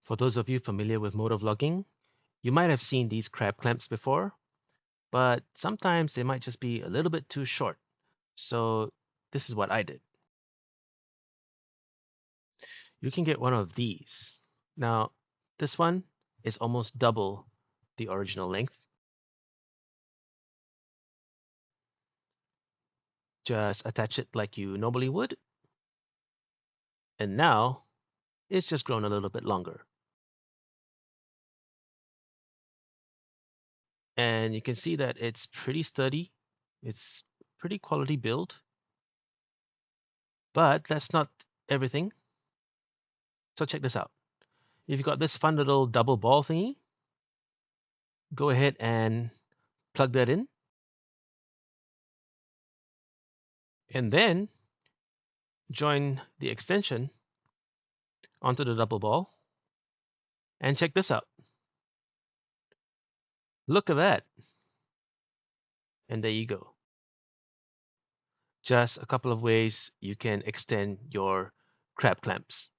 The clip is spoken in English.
For those of you familiar with motorvlogging, you might have seen these crab clamps before, but sometimes they might just be a little bit too short. So this is what I did. You can get one of these. Now, this one is almost double the original length. Just attach it like you normally would. And now it's just grown a little bit longer. And you can see that it's pretty sturdy. It's pretty quality build. But that's not everything. So check this out. If you've got this fun little double ball thingy, go ahead and plug that in. And then join the extension onto the double ball. And check this out. Look at that. And there you go. Just a couple of ways you can extend your crab clamps.